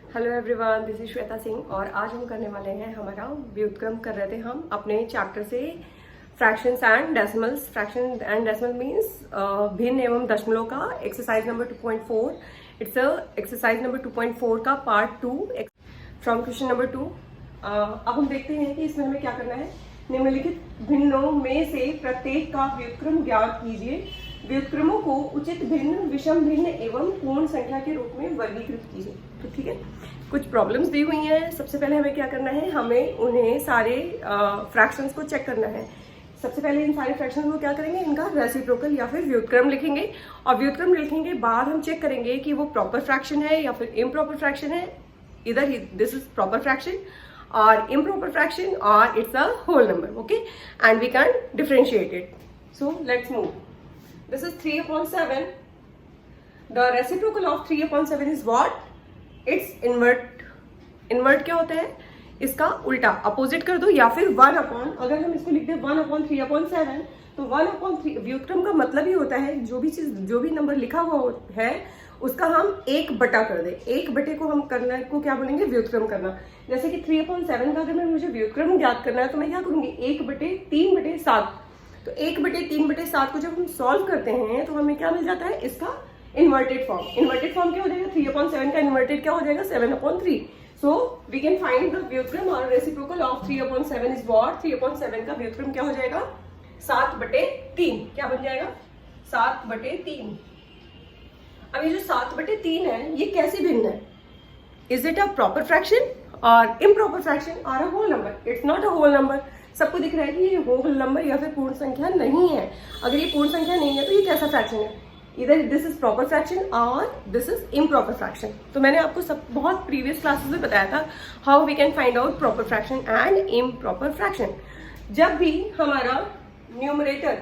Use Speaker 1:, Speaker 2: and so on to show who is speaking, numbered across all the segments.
Speaker 1: Hello everyone, this is Shweta Singh और आज हम करने वाले हैं हमारा व्युत्क्रम कर रहे थे हम अपने चैप्टर से fractions and decimals. Fraction and decimal means भिन्न एवं दशमलव का exercise number 2.4। It's exercise number 2.4 का पार्ट 2 फ्रॉम क्वेश्चन नंबर 2। अब हम देखते हैं कि इसमें हमें क्या करना है। निम्नलिखित भिन्नों में से प्रत्येक का व्युत्क्रम ज्ञात कीजिए। व्युत्क्रमों को उचित भिन्न, विषम भिन्न एवं पूर्ण संख्या के रूप में वर्गीकृत कीजिए। तो ठीक है, कुछ प्रॉब्लम्स दी हुई हैं। सबसे पहले हमें क्या करना है, हमें उन्हें सारे फ्रैक्शंस को चेक करना है। सबसे पहले इन सारे फ्रैक्शंस को क्या करेंगे, इनका रेसिप्रोकल या फिर व्युत्क्रम लिखेंगे और व्युत्क्रम लिखने के बाद हम चेक करेंगे कि वो प्रॉपर फ्रैक्शन है या फिर इम्प्रॉपर फ्रैक्शन है। इधर दिस इज प्रॉपर फ्रैक्शन और improper fraction or it's a whole number, okay, and we can differentiate it. So let's move. This is 3/7. The reciprocal of 3/7 is what? It's invert. Invert क्या होता है, इसका उल्टा opposite कर दो या फिर 1 अपॉन, अगर हम इसको लिख दे 1/3/7 तो 1/3 व्युत्क्रम का मतलब ही होता है जो भी चीज, जो भी नंबर लिखा हुआ है उसका हम 1/, कर दे। 1/, को हम करना को क्या बोलेंगे, व्युत्क्रम करना। जैसे कि 3/7 का अगर मैं मुझे व्युत्क्रम ज्ञात करना है तो मैं क्या करूंगी, 1/3/7। तो 1/3/7 को जब हम सॉल्व करते हैं तो हमें क्या मिल जाता है, इसका इन्वर्टेड फॉर्म। इन्वर्टेड फॉर्म क्या हो जाएगा, 3/7 का इन्वर्टेड क्या हो जाएगा, 7/3। So we can find the व्युत्क्रम और रेसिप्रोकल ऑफ 3/7 इज व्हाट। 3/7 का व्युत्क्रम क्या हो जाएगा, 7/3। क्या बन जाएगा, 7/3। अब ये जो 7/3 है ये कैसी भिन्न है, is it a proper fraction और इम्प्रॉपर फ्रैक्शन और a whole number. It's not a whole number. सबको दिख रहा है कि ये होल नंबर या फिर पूर्ण संख्या नहीं है। अगर ये पूर्ण संख्या नहीं है तो ये कैसा फ्रैक्शन है, इधर दिस इज प्रॉपर फ्रैक्शन और दिस इज इम्प्रॉपर फ्रैक्शन। तो मैंने आपको सब बहुत प्रीवियस क्लासेस में बताया था how we can find out proper fraction and improper fraction. जब भी हमारा न्यूमरेटर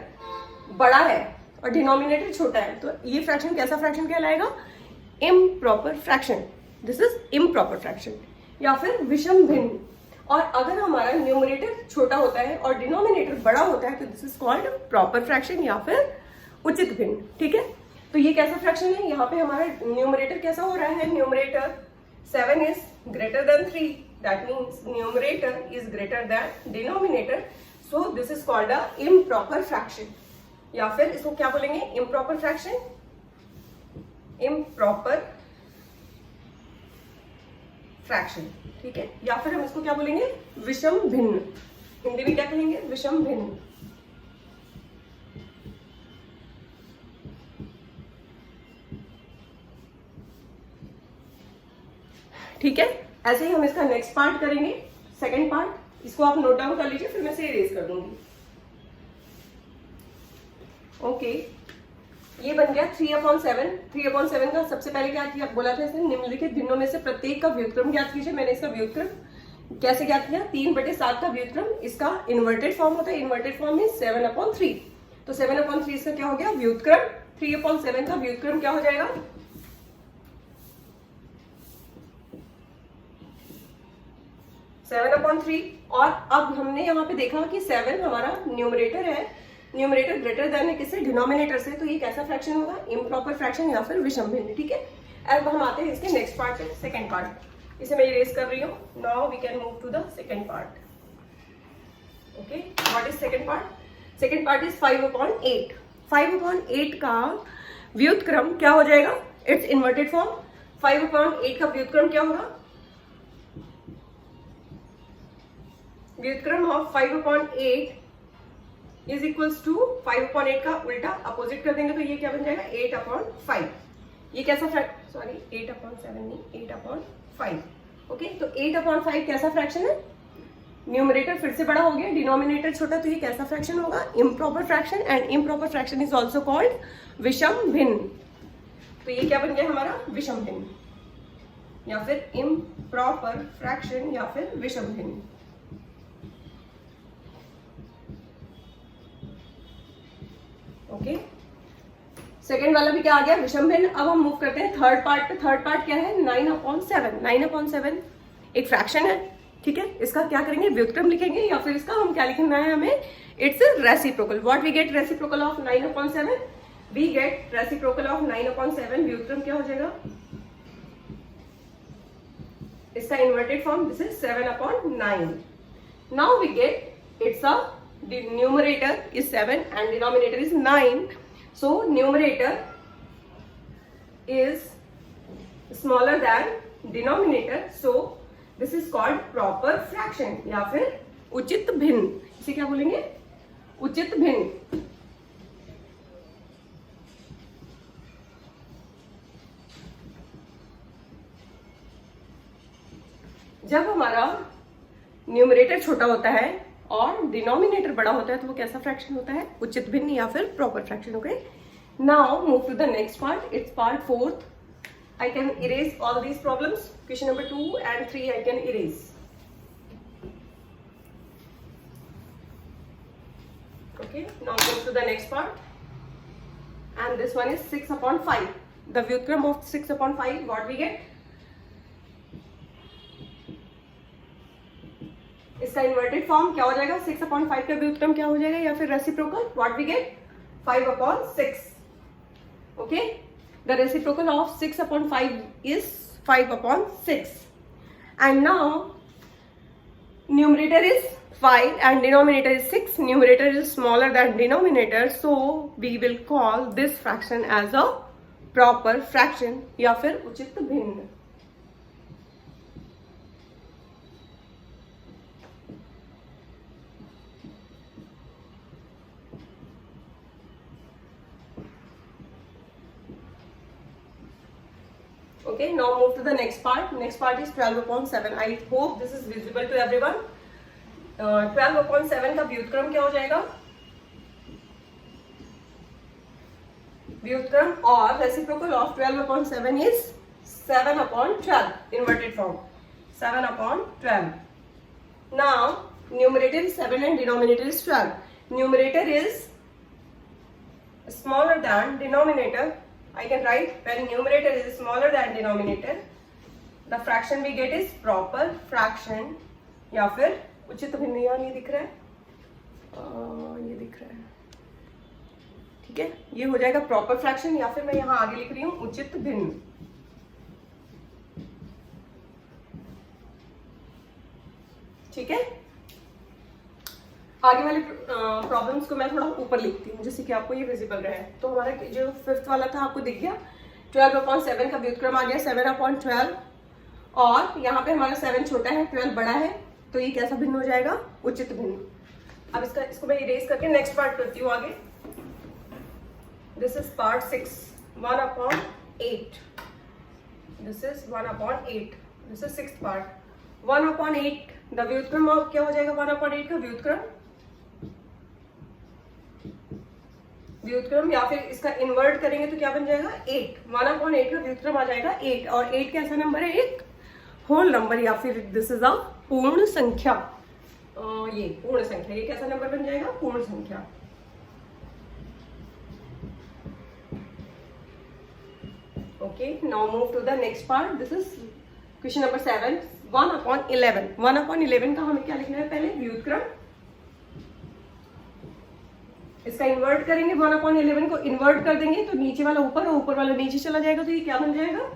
Speaker 1: बड़ा है और डिनोमिनेटर छोटा है तो ये फ्रैक्शन कैसा फ्रैक्शन कहलाएगा, improper fraction. This is improper fraction या फिर विषम भिन्न। और अगर हमारा न्यूमरेटर छोटा होता है और डिनोमिनेटर बड़ा होता है तो this is called proper fraction या फिर उचित भिन्न। ठीक है, तो ये कैसा फ्रैक्शन है, यहाँ पे हमारा न्यूमरेटर कैसा हो रहा है, numerator 7 is greater than 3, that means numerator is greater than denominator. So this is called a improper fraction या फिर इसको क्या बोलेंगे, इम्प्रॉपर फ्रैक्शन, इम्प्रॉपर फ्रैक्शन। ठीक है, या फिर हम इसको क्या बोलेंगे, विषम भिन्न। हिंदी में क्या कहेंगे, विषम भिन्न। ठीक है, ऐसे ही हम इसका नेक्स्ट पार्ट करेंगे, सेकंड पार्ट। इसको आप नोट डाउन कर लीजिए, फिर मैं इसे इरेज कर दूंगी। ओके, ये बन गया 3/7। 3/7 का सबसे पहले क्या किया, बोला था इसने निम्नलिखित भिन्नों में से प्रत्येक का व्युत्क्रम ज्ञात कीजिए। मैंने इसका व्युत्क्रम कैसे ज्ञात किया, 3/7 का व्युत्क्रम, इसका इन्वर्टेड फॉर्म होता है। इन्वर्टेड फॉर्म में 7/3। तो 7/3 इसका क्या हो गया, व्युत्क्रम। 3/7 का व्युत्क्रम क्या हो जाएगा, 7/3। और अब हमने यहाँ पे देखा कि 7 हमारा न्यूमरेटर है, न्यूमरेटर ग्रेटर देन है किससे, डिनोमिनेटर से। तो ये कैसा फ्रैक्शन होगा, इम्प्रॉपर फ्रैक्शन या फिर विषम भिन्न। ठीक है, अब हम आते हैं इसके नेक्स्ट पार्ट पे, सेकंड पार्ट। इसे मैं इरेज कर रही हूँ। Now we can move to the second part. Okay, what is second part, second part is 5/8। 5/8 का व्युत्क्रम क्या हो जाएगा, इट्स इन्वर्टेड फॉर्म। 5/8 का व्युत्क्रम क्या होगा, व्युत्क्रम ऑफ 5/8 इज इक्वल्स टू 5/8 का उल्टा अपोजिट कर देंगे तो ये क्या बन जाएगा, 8/5। ये कैसा फ्रैक्शन, सॉरी 8/7 नहीं, 8/5। ओके, तो 8/5 कैसा फ्रैक्शन है, न्यूमरेटर फिर से बड़ा हो गया, डिनोमिनेटर छोटा, तो ये कैसा फ्रैक्शन होगा, improper fraction. And improper fraction is also called विषम भिन्न। तो ये क्या बन गया हमारा, विषम भिन्न या फिर इम्प्रॉपर फ्रैक्शन या फिर विषम भिन्न। ओके, सेकेंड वाला भी क्या आ गया, विषम भिन्न। अब हम मूव करते हैं थर्ड पार्ट पे। थर्ड पार्ट क्या है, 9/7। 9/7 एक फ्रैक्शन है। ठीक है, इसका क्या करेंगे, व्युत्क्रम लिखेंगे या फिर इसका हम क्या लिखना है हमें, it's reciprocal. What we get reciprocal of 9/7, we get reciprocal of 9/7। व्युत्क्रम क्या हो जाएगा, इसका inverted form this is 7/9. Now we get it's a numerator is 7 and denominator is 9. So numerator is smaller than denominator. So this is called proper fraction या फिर उचित भिन्न. इसे क्या बोलेंगे? उचित भिन्न. जब हमारा न्यूमरेटर छोटा होता है और डिनोमिनेटर बड़ा होता है तो वो कैसा फ्रैक्शन होता है? उचित भिन्न या फिर proper fraction. Okay, now move to the next part. It's part 4th. I can erase all these problems. Question number 2 and 3 I can erase. Okay, now move to the next part. And this one is 6/5. The Vyutgram of 6/5, what we get? इसका inverted form क्या हो जाएगा? 6/5 का व्युत्क्रम क्या हो जाएगा या फिर reciprocal? What we get? 5/6. Okay, the reciprocal of 6/5 is 5/6. And now numerator is 5 and denominator is 6. Numerator is smaller than denominator, so we will call this fraction as a proper fraction या फिर उचित भिन्न. Okay, now move to the next part. Next part is 12/7. I hope this is visible to everyone. 12/7 का व्युत्क्रम क्या हो जाएगा? व्युत्क्रम और reciprocal of 12/7 is 7/12. Inverted form 7/12. Now numerator is 7 and denominator is 12. Numerator is smaller than denominator. I can write when numerator is smaller than denominator, the fraction we get is proper fraction या फिर उचित भिन्न. यहाँ ये दिख रहा है, ये दिख रहा है. ठीक है, ये हो जाएगा प्रॉपर फ्रैक्शन या फिर मैं यहाँ आगे लिख रही हूँ उचित भिन्न. ठीक है, आगे वाले प्रॉब्लम्स को मैं थोड़ा ऊपर लिखती हूँ जिससे कि आपको ये विजिबल रहे. तो हमारा जो 5th वाला था आपको दिख गया. 12/7 का व्युत्क्रम आ गया 7/12 और यहाँ पे हमारा 7 छोटा है, 12 बड़ा है, तो ये कैसा भिन्न हो जाएगा? उचित भिन्न. अब इसको मैं इरेज करके नेक्स्ट पार्ट करती हूँ आगे. This is part 6. 1/8. This is 1/8. This is 6th part. 1/8 the व्युत्क्रम ऑफ क्या हो जाएगा? 1/8 का व्युत्क्रम या फिर इसका इन्वर्ट करेंगे तो क्या बन जाएगा? 8. 1/8 का व्युत्क्रम आ जाएगा 8 और 8 कैसा नंबर है? एक होल नंबर या फिर दिस इज अ पूर्ण संख्या. ये पूर्ण संख्या, ये कैसा नंबर बन जाएगा? पूर्ण संख्या. Okay, now move to the next part. This is question number 7. 1/11. 1/11 का हमें क्या लिखना है? पहले व्युत्क्रम. इसका इन्वर्ट करेंगे. 1/11 को इन्वर्ट कर देंगे तो नीचे वाला ऊपर और ऊपर वाला नीचे चला जाएगा, तो ये क्या बन जाएगा?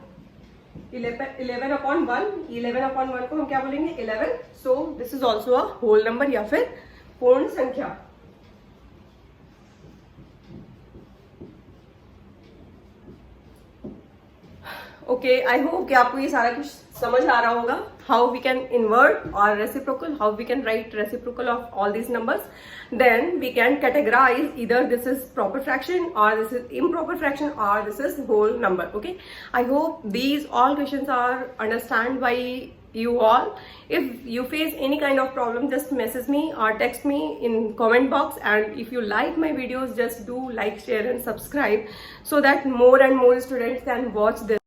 Speaker 1: 11/1. 11/1 को हम क्या बोलेंगे? 11. So this is also a whole number या फिर पूर्ण संख्या. ओके, आई होप कि आपको ये सारा कुछ समझ आ रहा होगा. हाउ वी कैन इन्वर्ट और reciprocal, how we can write reciprocal of all these numbers. Then we can categorize either this is proper fraction or this is improper fraction or this is whole number. Okay, I hope these all questions are understand by you all. If you face any kind of problem, just message me or text me in comment box. And if you like my videos, just do like, share and subscribe so that more and more students can watch this.